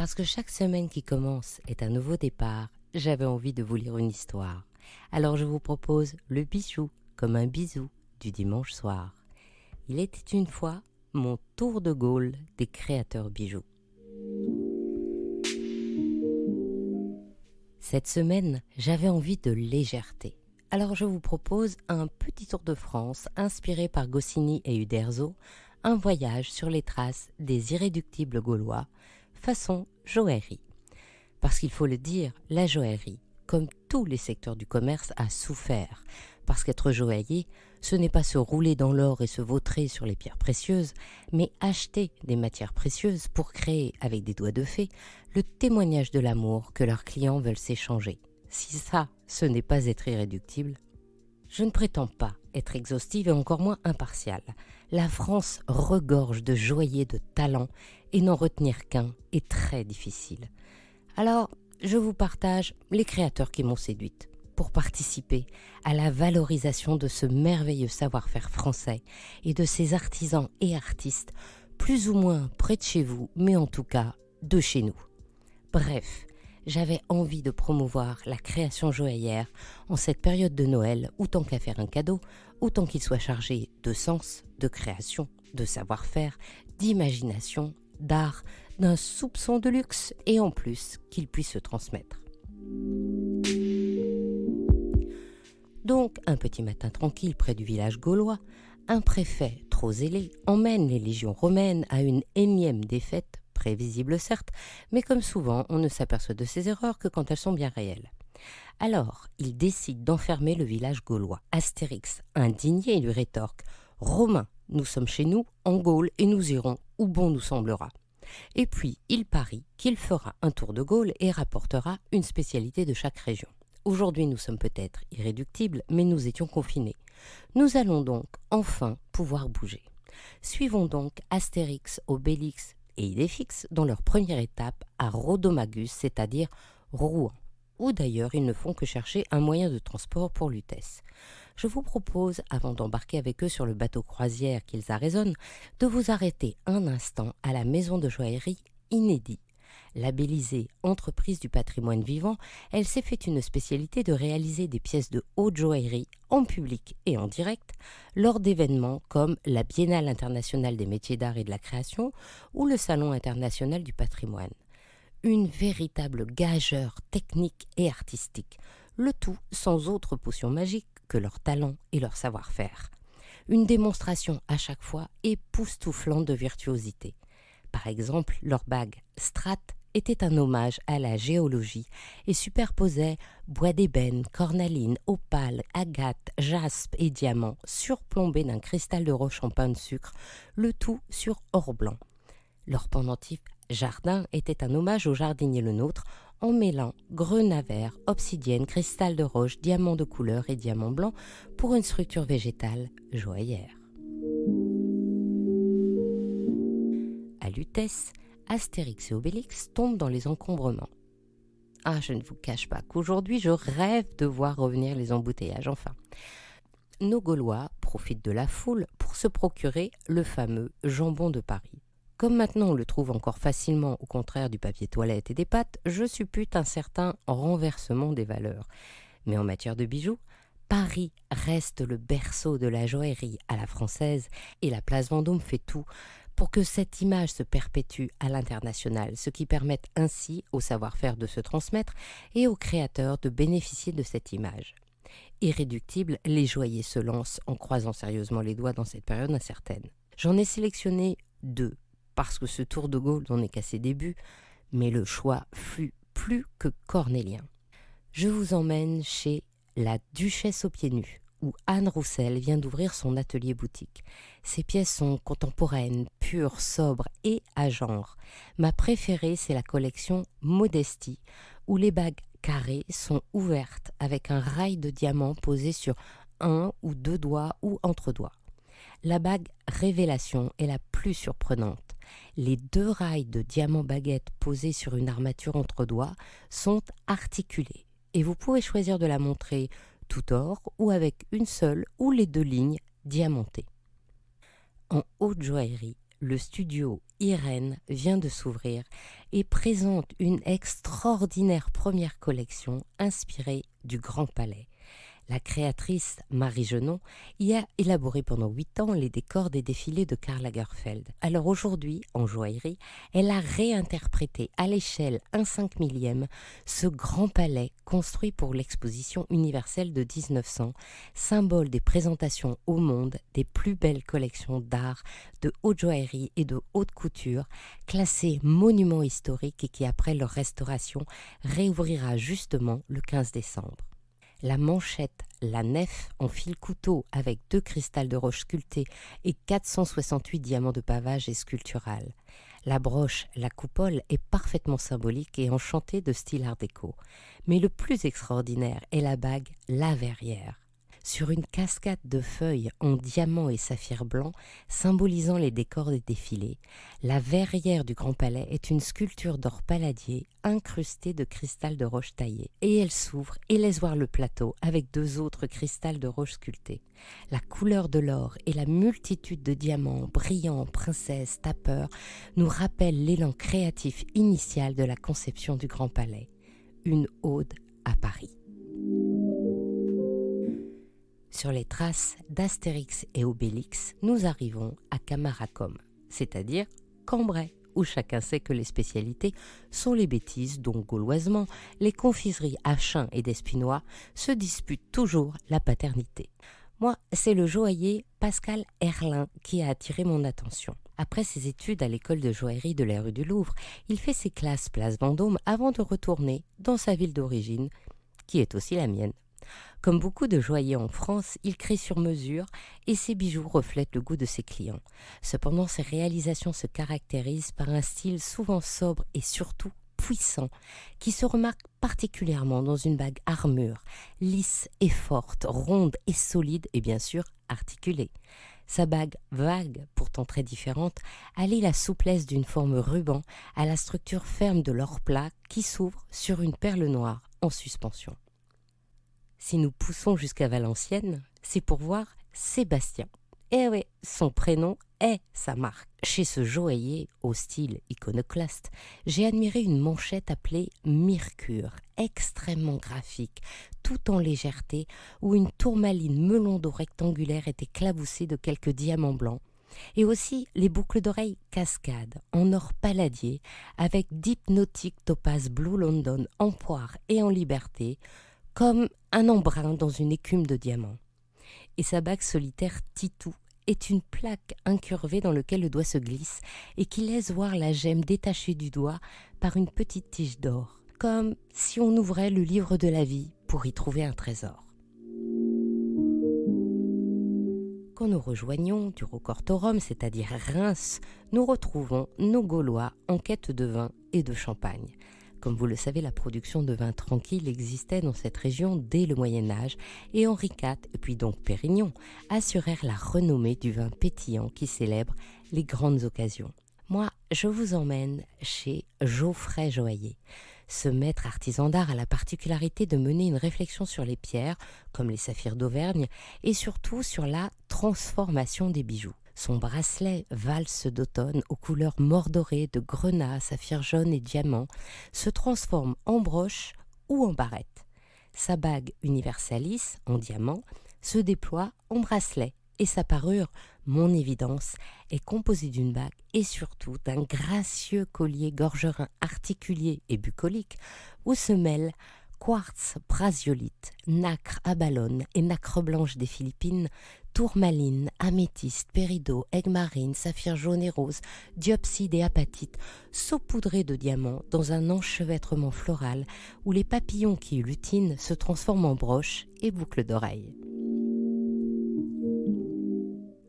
Parce que chaque semaine qui commence est un nouveau départ, j'avais envie de vous lire une histoire. Alors je vous propose le bijou comme un bisou du dimanche soir. Il était une fois mon tour de Gaulle des créateurs bijoux. Cette semaine, j'avais envie de légèreté. Alors je vous propose un petit tour de France inspiré par Goscinny et Uderzo, un voyage sur les traces des irréductibles Gaulois, façon joaillerie. Parce qu'il faut le dire, la joaillerie, comme tous les secteurs du commerce, a souffert. Parce qu'être joaillier, ce n'est pas se rouler dans l'or et se vautrer sur les pierres précieuses, mais acheter des matières précieuses pour créer, avec des doigts de fée, le témoignage de l'amour que leurs clients veulent s'échanger. Si ça, ce n'est pas être irréductible. Je ne prétends pas être exhaustive et encore moins impartiale. La France regorge de joailliers de talent et n'en retenir qu'un est très difficile. Alors, je vous partage les créateurs qui m'ont séduite pour participer à la valorisation de ce merveilleux savoir-faire français et de ces artisans et artistes plus ou moins près de chez vous, mais en tout cas de chez nous. Bref, j'avais envie de promouvoir la création joaillière en cette période de Noël où tant qu'à faire un cadeau, autant qu'il soit chargé de sens, de création, de savoir-faire, d'imagination, d'art, d'un soupçon de luxe et en plus qu'il puisse se transmettre. Donc, un petit matin tranquille près du village gaulois, un préfet trop zélé emmène les légions romaines à une énième défaite, prévisible certes, mais comme souvent, on ne s'aperçoit de ses erreurs que quand elles sont bien réelles. Alors, il décide d'enfermer le village gaulois. Astérix, indigné, lui rétorque « Romains, nous sommes chez nous, en Gaule, et nous irons où bon nous semblera. » Et puis, il parie qu'il fera un tour de Gaulle et rapportera une spécialité de chaque région. Aujourd'hui, nous sommes peut-être irréductibles, mais nous étions confinés. Nous allons donc enfin pouvoir bouger. Suivons donc Astérix, Obélix et Idéfix dans leur première étape à Rhodomagus, c'est-à-dire Rouen, où d'ailleurs ils ne font que chercher un moyen de transport pour Lutèce. Je vous propose, avant d'embarquer avec eux sur le bateau croisière qu'ils arraisonnent, de vous arrêter un instant à la maison de joaillerie Inédit. Labellisée Entreprise du patrimoine vivant, elle s'est fait une spécialité de réaliser des pièces de haute joaillerie en public et en direct lors d'événements comme la Biennale internationale des métiers d'art et de la création ou le Salon international du patrimoine. Une véritable gageure technique et artistique, le tout sans autre potion magique que leur talent et leur savoir-faire. Une démonstration à chaque fois époustouflante de virtuosité. Par exemple, leur bague Strat était un hommage à la géologie et superposait bois d'ébène, cornaline, opale, agate, jaspe et diamant surplombés d'un cristal de roche en pain de sucre, le tout sur or blanc. Leur pendentif Jardin était un hommage au jardinier Le Nôtre en mêlant grenat vert, obsidienne, cristal de roche, diamant de couleur et diamant blanc pour une structure végétale joaillère. À Lutèce, Astérix et Obélix tombent dans les encombrements. Ah, je ne vous cache pas qu'aujourd'hui, je rêve de voir revenir les embouteillages, enfin. Nos Gaulois profitent de la foule pour se procurer le fameux jambon de Paris. Comme maintenant on le trouve encore facilement au contraire du papier toilette et des pâtes, je suppute un certain renversement des valeurs. Mais en matière de bijoux, Paris reste le berceau de la joaillerie à la française et la place Vendôme fait tout pour que cette image se perpétue à l'international, ce qui permet ainsi au savoir-faire de se transmettre et aux créateurs de bénéficier de cette image. Irréductibles, les joailliers se lancent en croisant sérieusement les doigts dans cette période incertaine. J'en ai sélectionné 2, parce que ce tour de Gaulle n'en est qu'à ses débuts, mais le choix fut plus que cornélien. Je vous emmène chez la Duchesse aux pieds nus, où Anne Roussel vient d'ouvrir son atelier boutique. Ses pièces sont contemporaines, pures, sobres et à genre. Ma préférée, c'est la collection Modestie, où les bagues carrées sont ouvertes avec un rail de diamant posé sur un ou deux doigts ou entre doigts. La bague Révélation est la plus surprenante. Les 2 rails de diamant baguette posés sur une armature entre doigts sont articulés et vous pouvez choisir de la montrer tout or ou avec une seule ou les 2 lignes diamantées. En haute joaillerie, le studio Irène vient de s'ouvrir et présente une extraordinaire première collection inspirée du Grand Palais. La créatrice Marie Genon y a élaboré pendant 8 ans les décors des défilés de Karl Lagerfeld. Alors aujourd'hui, en joaillerie, elle a réinterprété à l'échelle 1/5 millième ce grand palais construit pour l'exposition universelle de 1900, symbole des présentations au monde des plus belles collections d'art, de haute joaillerie et de haute couture, classées monuments historiques et qui, après leur restauration, réouvrira justement le 15 décembre. La manchette, la nef en fil couteau avec 2 cristals de roche sculptés et 468 diamants de pavage est sculpturale. La broche, la coupole est parfaitement symbolique et enchantée de style art déco. Mais le plus extraordinaire est la bague, la verrière. Sur une cascade de feuilles en diamants et saphirs blancs, symbolisant les décors des défilés, la verrière du Grand Palais est une sculpture d'or palladier incrustée de cristal de roche taillé. Et elle s'ouvre et laisse voir le plateau avec 2 autres cristals de roche sculptés. La couleur de l'or et la multitude de diamants brillants, princesses, tapeurs, nous rappellent l'élan créatif initial de la conception du Grand Palais. Une ode à Paris. Sur les traces d'Astérix et Obélix, nous arrivons à Camaracum, c'est-à-dire Cambrai, où chacun sait que les spécialités sont les bêtises, dont gauloisement, les confiseries à Chin et d'Espinois se disputent toujours la paternité. Moi, c'est le joaillier Pascal Herlin qui a attiré mon attention. Après ses études à l'école de joaillerie de la rue du Louvre, il fait ses classes place Vendôme avant de retourner dans sa ville d'origine, qui est aussi la mienne. Comme beaucoup de joailliers en France, il crée sur mesure et ses bijoux reflètent le goût de ses clients. Cependant, ses réalisations se caractérisent par un style souvent sobre et surtout puissant, qui se remarque particulièrement dans une bague armure, lisse et forte, ronde et solide et bien sûr articulée. Sa bague vague, pourtant très différente, allie la souplesse d'une forme ruban à la structure ferme de l'or plat qui s'ouvre sur une perle noire en suspension. Si nous poussons jusqu'à Valenciennes, c'est pour voir Sébastien. Eh oui, son prénom est sa marque. Chez ce joaillier au style iconoclaste, j'ai admiré une manchette appelée Mercure, extrêmement graphique, tout en légèreté, où une tourmaline melon d'eau rectangulaire est éclaboussée de quelques diamants blancs, et aussi les boucles d'oreilles cascades en or palladier avec d'hypnotiques topazes Blue London en poire et en liberté, comme un embrun dans une écume de diamants. Et sa bague solitaire Titou est une plaque incurvée dans laquelle le doigt se glisse et qui laisse voir la gemme détachée du doigt par une petite tige d'or, comme si on ouvrait le livre de la vie pour y trouver un trésor. Quand nous rejoignons du Rocortorum, c'est-à-dire Reims, nous retrouvons nos Gaulois en quête de vin et de champagne. Comme vous le savez, la production de vin tranquille existait dans cette région dès le Moyen-Âge et Henri IV, et puis donc Pérignon, assurèrent la renommée du vin pétillant qui célèbre les grandes occasions. Moi, je vous emmène chez Geoffrey Joaillier. Ce maître artisan d'art a la particularité de mener une réflexion sur les pierres, comme les saphirs d'Auvergne, et surtout sur la transformation des bijoux. Son bracelet valse d'automne aux couleurs mordorées de grenat, saphir jaune et diamant se transforme en broche ou en barrette. Sa bague universalis en diamant se déploie en bracelet et sa parure, mon évidence, est composée d'une bague et surtout d'un gracieux collier gorgerin articulé et bucolique où se mêlent quartz brasiolite, nacre abalone et nacre blanche des Philippines, tourmaline, améthyste, péridot, aigue marine, saphir jaune et rose, diopside et apatite, saupoudrés de diamants dans un enchevêtrement floral où les papillons qui y lutinent se transforment en broches et boucles d'oreilles.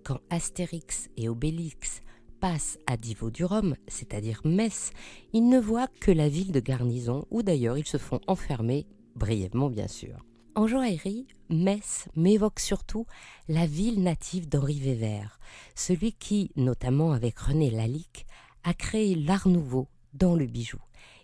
Quand Astérix et Obélix passent à Divo-du-Rhum, c'est-à-dire Metz, ils ne voient que la ville de garnison, où d'ailleurs ils se font enfermer, brièvement bien sûr. En joaillerie, Metz m'évoque surtout la ville native d'Henri Weber, celui qui, notamment avec René Lalique, a créé l'art nouveau dans le bijou.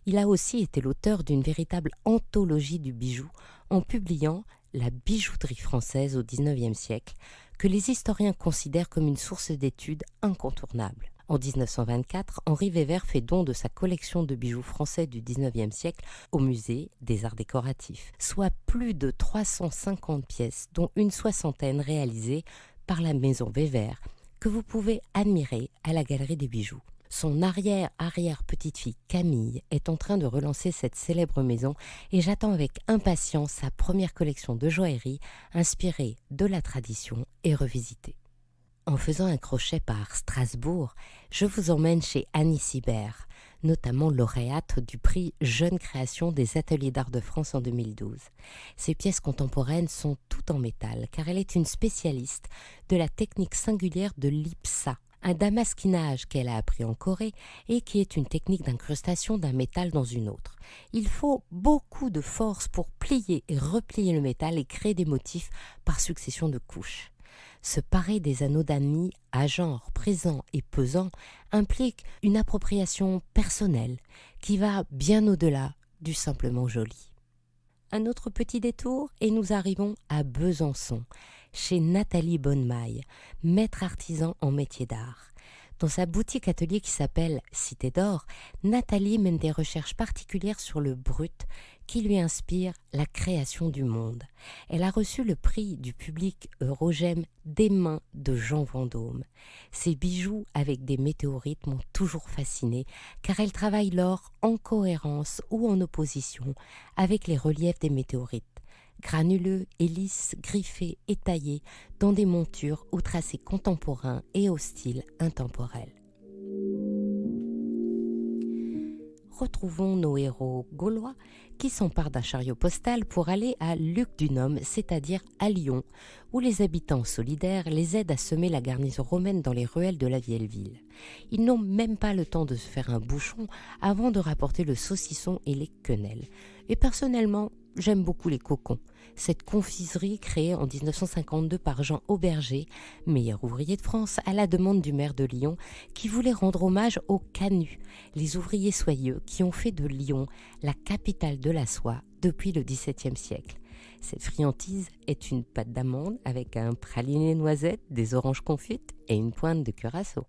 Il a aussi été l'auteur d'une véritable anthologie du bijou en publiant La bijouterie française au XIXe siècle, que les historiens considèrent comme une source d'études incontournable. En 1924, Henri Weber fait don de sa collection de bijoux français du XIXe siècle au musée des arts décoratifs, soit plus de 350 pièces, dont une soixantaine réalisées par la maison Weber, que vous pouvez admirer à la Galerie des bijoux. Son arrière-petite-fille Camille est en train de relancer cette célèbre maison et j'attends avec impatience sa première collection de joaillerie inspirée de la tradition et revisitée. En faisant un crochet par Strasbourg, je vous emmène chez Annie Sibert, notamment lauréate du prix Jeune Création des Ateliers d'Art de France en 2012. Ses pièces contemporaines sont toutes en métal car elle est une spécialiste de la technique singulière de l'IPSA, un damasquinage qu'elle a appris en Corée et qui est une technique d'incrustation d'un métal dans une autre. Il faut beaucoup de force pour plier et replier le métal et créer des motifs par succession de couches. Se parer des anneaux d'amis à genre présent et pesant implique une appropriation personnelle qui va bien au-delà du simplement joli. Un autre petit détour et nous arrivons à Besançon, chez Nathalie Bonnemaille, maître artisan en métier d'art. Dans sa boutique atelier qui s'appelle Cité d'Or, Nathalie mène des recherches particulières sur le brut qui lui inspire la création du monde. Elle a reçu le prix du public Eurogem des mains de Jean Vendôme. Ses bijoux avec des météorites m'ont toujours fascinée car elle travaille l'or en cohérence ou en opposition avec les reliefs des météorites. Granuleux et lisses, griffés et taillés dans des montures aux tracés contemporains et au style intemporel. Retrouvons nos héros gaulois qui s'emparent d'un chariot postal pour aller à Lugdunum, c'est-à-dire à Lyon, où les habitants solidaires les aident à semer la garnison romaine dans les ruelles de la vieille ville. Ils n'ont même pas le temps de se faire un bouchon avant de rapporter le saucisson et les quenelles. Et personnellement, j'aime beaucoup les cocons. Cette confiserie créée en 1952 par Jean Auberger, meilleur ouvrier de France, à la demande du maire de Lyon, qui voulait rendre hommage aux canuts, les ouvriers soyeux qui ont fait de Lyon la capitale de la soie depuis le XVIIe siècle. Cette friandise est une pâte d'amande avec un praliné noisette, des oranges confites et une pointe de curaçao.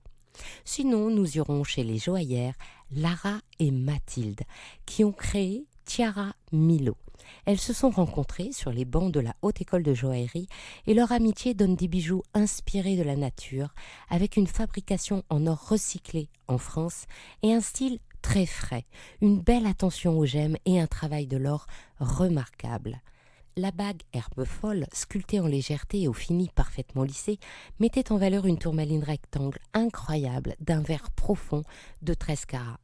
Sinon, nous irons chez les joaillères Lara et Mathilde, qui ont créé Tiara Milo. Elles se sont rencontrées sur les bancs de la Haute École de Joaillerie et leur amitié donne des bijoux inspirés de la nature avec une fabrication en or recyclé en France et un style très frais, une belle attention aux gemmes et un travail de l'or remarquable. La bague herbe folle, sculptée en légèreté et au fini parfaitement lissé, mettait en valeur une tourmaline rectangle incroyable d'un vert profond de 13 carats.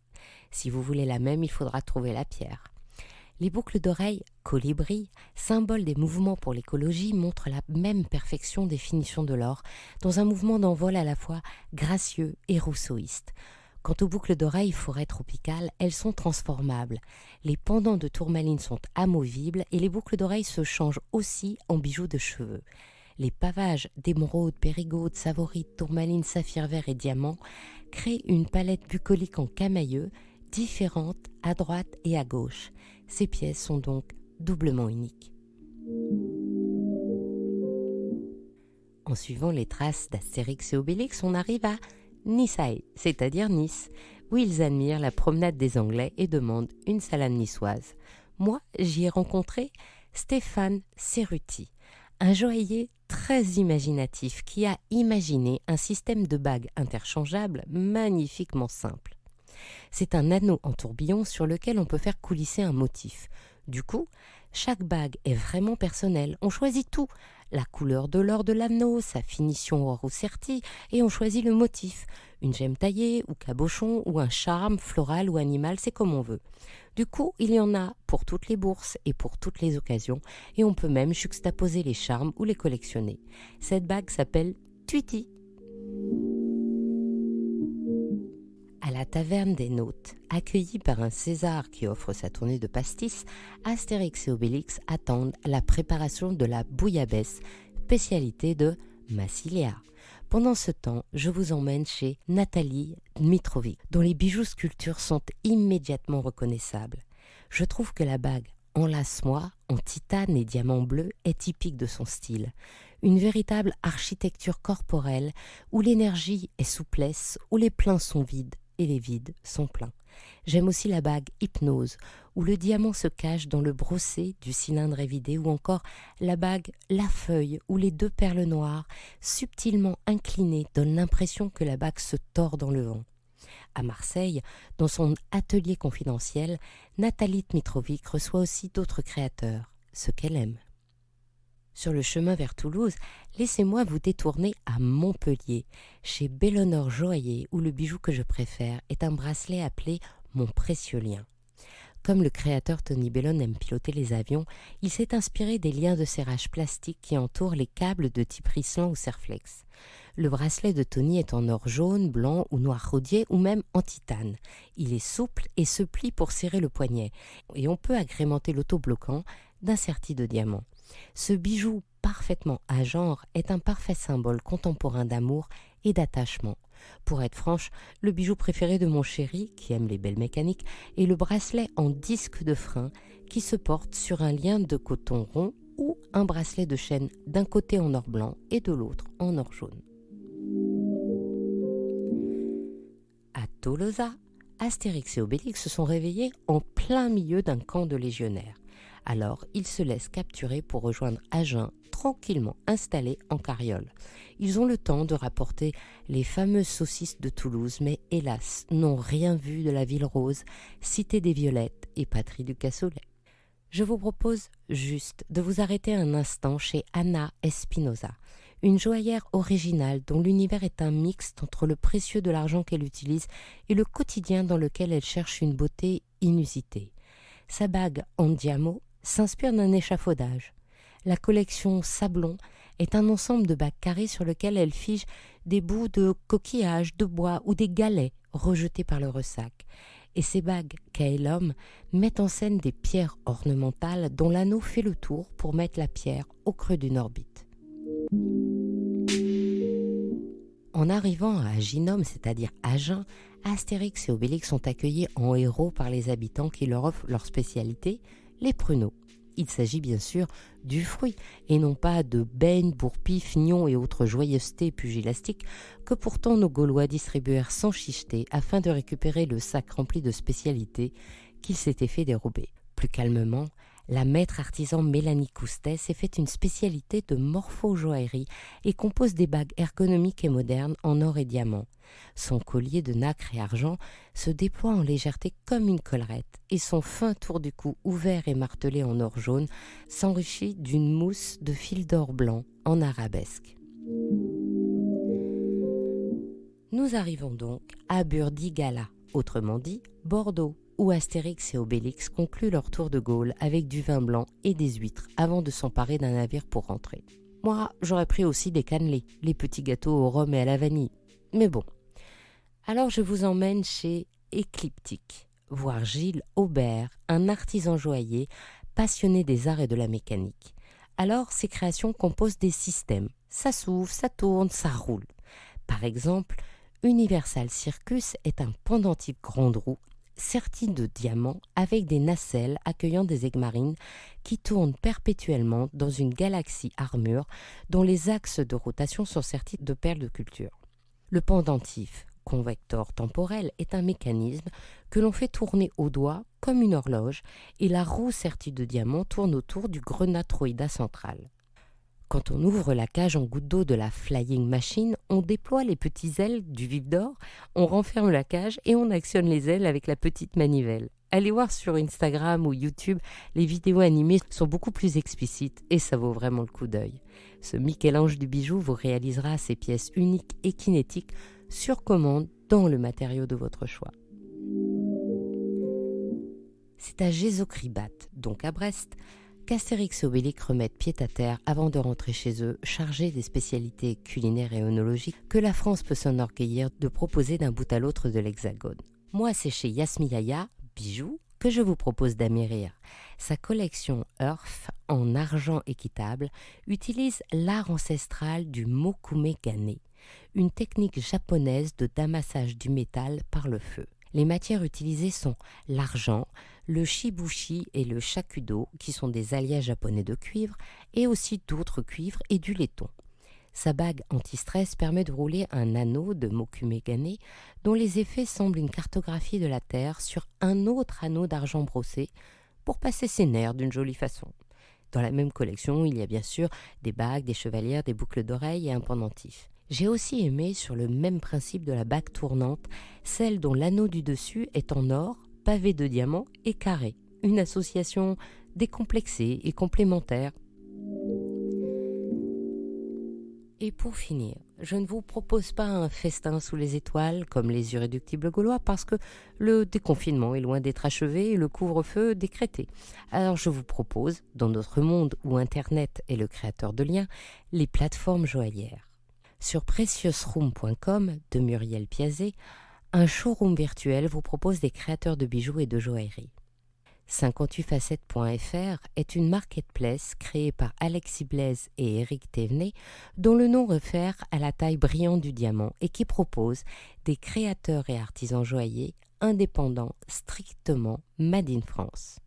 Si vous voulez la même, il faudra trouver la pierre. Les boucles d'oreilles colibri, symbole des mouvements pour l'écologie, montrent la même perfection des finitions de l'or, dans un mouvement d'envol à la fois gracieux et rousseauiste. Quant aux boucles d'oreilles forêt tropicale, elles sont transformables. Les pendants de tourmaline sont amovibles et les boucles d'oreilles se changent aussi en bijoux de cheveux. Les pavages d'émeraude, périgord, savorite, tourmaline, saphir vert et diamant créent une palette bucolique en camailleux, différente à droite et à gauche. Ces pièces sont donc doublement uniques. En suivant les traces d'Astérix et Obélix, on arrive à Niçae, c'est-à-dire Nice, où ils admirent la promenade des Anglais et demandent une salade niçoise. Moi, j'y ai rencontré Stéphane Cerruti, un joaillier très imaginatif qui a imaginé un système de bagues interchangeables magnifiquement simple. C'est un anneau en tourbillon sur lequel on peut faire coulisser un motif. Du coup, chaque bague est vraiment personnelle. On choisit tout, la couleur de l'or de l'anneau, sa finition or ou sertie, et on choisit le motif. Une gemme taillée ou cabochon ou un charme floral ou animal, c'est comme on veut. Du coup, il y en a pour toutes les bourses et pour toutes les occasions, et on peut même juxtaposer les charmes ou les collectionner. Cette bague s'appelle Tweety. À la taverne des Nautes, accueillis par un César qui offre sa tournée de pastis, Astérix et Obélix attendent la préparation de la bouillabaisse, spécialité de Massilia. Pendant ce temps, je vous emmène chez Nathalie Dmitrovic, dont les bijoux sculptures sont immédiatement reconnaissables. Je trouve que la bague Enlace-moi, en titane et diamant bleu, est typique de son style. une véritable architecture corporelle où l'énergie est souplesse, où les pleins sont vides et les vides sont pleins. J'aime aussi la bague hypnose, où le diamant se cache dans le brossé du cylindre évidé, ou encore la bague la feuille, où les 2 perles noires, subtilement inclinées, donnent l'impression que la bague se tord dans le vent. À Marseille, dans son atelier confidentiel, Nathalie Dmitrovic reçoit aussi d'autres créateurs, ce qu'elle aime. Sur le chemin vers Toulouse, laissez-moi vous détourner à Montpellier, chez Bellonor Joaillier, où le bijou que je préfère est un bracelet appelé « Mon précieux lien ». Comme le créateur Tony Bellon aime piloter les avions, il s'est inspiré des liens de serrage plastique qui entourent les câbles de type Rislan ou Serflex. Le bracelet de Tony est en or jaune, blanc ou noir rodier ou même en titane. Il est souple et se plie pour serrer le poignet. Et on peut agrémenter l'autobloquant d'un serti de diamant. Ce bijou parfaitement à genre est un parfait symbole contemporain d'amour et d'attachement. Pour être franche, le bijou préféré de mon chéri, qui aime les belles mécaniques, est le bracelet en disque de frein qui se porte sur un lien de coton rond ou un bracelet de chaîne d'un côté en or blanc et de l'autre en or jaune. À Tolosa, Astérix et Obélix se sont réveillés en plein milieu d'un camp de légionnaires. Alors, ils se laissent capturer pour rejoindre Agen, tranquillement installé en carriole. Ils ont le temps de rapporter les fameuses saucisses de Toulouse, mais hélas, n'ont rien vu de la ville rose, cité des violettes et patrie du cassoulet. Je vous propose juste de vous arrêter un instant chez Anna Espinosa, une joaillère originale dont l'univers est un mixte entre le précieux de l'argent qu'elle utilise et le quotidien dans lequel elle cherche une beauté inusitée. Sa bague en diamant s'inspire d'un échafaudage. La collection Sablon est un ensemble de bagues carrées sur lequel elle fige des bouts de coquillages, de bois ou des galets rejetés par le ressac. Et ces bagues, Kaelum, mettent en scène des pierres ornementales dont l'anneau fait le tour pour mettre la pierre au creux d'une orbite. En arrivant à Aginum, c'est-à-dire Agen, Astérix et Obélix sont accueillis en héros par les habitants qui leur offrent leur spécialité, les pruneaux. Il s'agit bien sûr du fruit, et non pas de beignes, bourpis, fignons et autres joyeusetés pugilastiques que pourtant nos Gaulois distribuèrent sans chicheter afin de récupérer le sac rempli de spécialités qu'ils s'étaient fait dérober. Plus calmement, la maître artisan Mélanie Coustet s'est fait une spécialité de morpho-joaillerie et compose des bagues ergonomiques et modernes en or et diamant. Son collier de nacre et argent se déploie en légèreté comme une collerette et son fin tour du cou ouvert et martelé en or jaune s'enrichit d'une mousse de fil d'or blanc en arabesque. Nous arrivons donc à Burdigala, autrement dit Bordeaux, où Astérix et Obélix concluent leur tour de Gaule avec du vin blanc et des huîtres avant de s'emparer d'un navire pour rentrer. Moi, j'aurais pris aussi des cannelés, les petits gâteaux au rhum et à la vanille. Mais bon. Alors je vous emmène chez Écliptique, voir Gilles Aubert, un artisan joaillier passionné des arts et de la mécanique. Alors ses créations composent des systèmes. Ça s'ouvre, ça tourne, ça roule. Par exemple, Universal Circus est un pendentif grande roue serti de diamants avec des nacelles accueillant des aigues marines qui tournent perpétuellement dans une galaxie armure dont les axes de rotation sont sertis de perles de culture. Le pendentif convecteur temporel est un mécanisme que l'on fait tourner au doigt comme une horloge et la roue sertie de diamants tourne autour du grenat troïda central. Quand on ouvre la cage en goutte d'eau de la Flying Machine, on déploie les petites ailes du vif d'or, on renferme la cage et on actionne les ailes avec la petite manivelle. Allez voir sur Instagram ou YouTube, les vidéos animées sont beaucoup plus explicites et ça vaut vraiment le coup d'œil. Ce Michel-Ange du bijou vous réalisera ces pièces uniques et kinétiques sur commande dans le matériau de votre choix. C'est à Gézocribat, donc à Brest, qu'Astérix et Obélix remettent pied à terre avant de rentrer chez eux, chargés des spécialités culinaires et œnologiques que la France peut s'enorgueillir de proposer d'un bout à l'autre de l'Hexagone. Moi, c'est chez Yasmiyaya, bijoux, que je vous propose d'amérir. Sa collection Earth, en argent équitable, utilise l'art ancestral du mokume-gane, une technique japonaise de damassage du métal par le feu. Les matières utilisées sont l'argent, le shibushi et le shakudo, qui sont des alliages japonais de cuivre, et aussi d'autres cuivres et du laiton. Sa bague anti-stress permet de rouler un anneau de mokumegane dont les effets semblent une cartographie de la Terre sur un autre anneau d'argent brossé pour passer ses nerfs d'une jolie façon. Dans la même collection, il y a bien sûr des bagues, des chevalières, des boucles d'oreilles et un pendentif. J'ai aussi aimé, sur le même principe de la bague tournante, celle dont l'anneau du dessus est en or, pavé de diamants et carré. Une association décomplexée et complémentaire. Et pour finir, je ne vous propose pas un festin sous les étoiles comme les irréductibles gaulois parce que le déconfinement est loin d'être achevé et le couvre-feu décrété. Alors je vous propose, dans notre monde où Internet est le créateur de liens, les plateformes joaillières. Sur preciousroom.com de Muriel Piazet, un showroom virtuel vous propose des créateurs de bijoux et de joaillerie. 58facettes.fr est une marketplace créée par Alexis Blaise et Eric Thévenet, dont le nom réfère à la taille brillante du diamant et qui propose des créateurs et artisans joailliers indépendants, strictement made in France.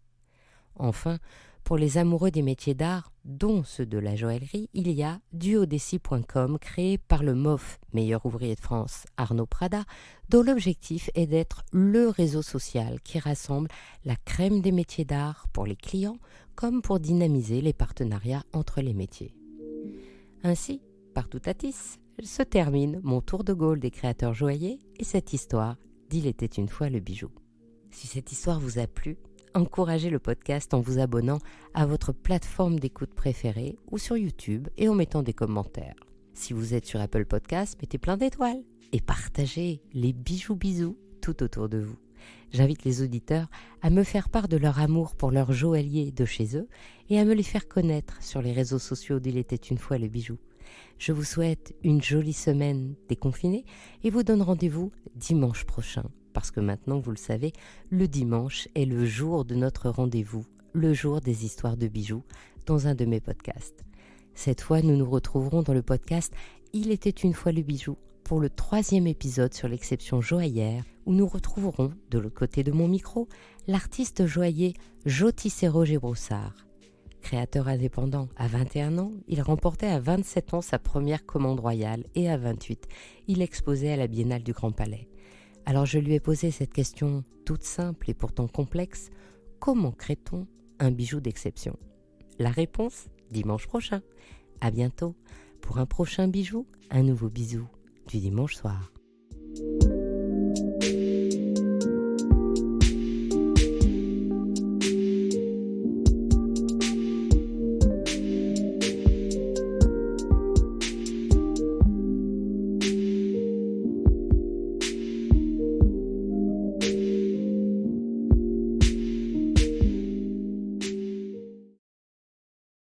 Enfin, pour les amoureux des métiers d'art, dont ceux de la joaillerie, il y a duodéci.com créé par le MOF, meilleur ouvrier de France, Arnaud Prada, dont l'objectif est d'être le réseau social qui rassemble la crème des métiers d'art pour les clients comme pour dynamiser les partenariats entre les métiers. Ainsi, partout à Tisse, se termine mon tour de Gaulle des créateurs joailliers et cette histoire d'Il était une fois le bijou. Si cette histoire vous a plu, encouragez le podcast en vous abonnant à votre plateforme d'écoute préférée ou sur YouTube et en mettant des commentaires. Si vous êtes sur Apple Podcast, mettez plein d'étoiles et partagez les bijoux bisous tout autour de vous. J'invite les auditeurs à me faire part de leur amour pour leurs joailliers de chez eux et à me les faire connaître sur les réseaux sociaux d'Il était une fois le bijou. Je vous souhaite une jolie semaine déconfinée et vous donne rendez-vous dimanche prochain. Parce que maintenant, vous le savez, le dimanche est le jour de notre rendez-vous, le jour des histoires de bijoux, dans un de mes podcasts. Cette fois, nous nous retrouverons dans le podcast « Il était une fois le bijou » pour le 3e épisode sur l'exception joaillère, où nous retrouverons, de l'autre côté de mon micro, l'artiste joaillier Jotissé Roger Broussard. Créateur indépendant à 21 ans, il remportait à 27 ans sa première commande royale et à 28, il exposait à la Biennale du Grand Palais. Alors je lui ai posé cette question toute simple et pourtant complexe, comment crée-t-on un bijou d'exception ? La réponse, dimanche prochain. À bientôt pour un prochain bijou, un nouveau bisou du dimanche soir.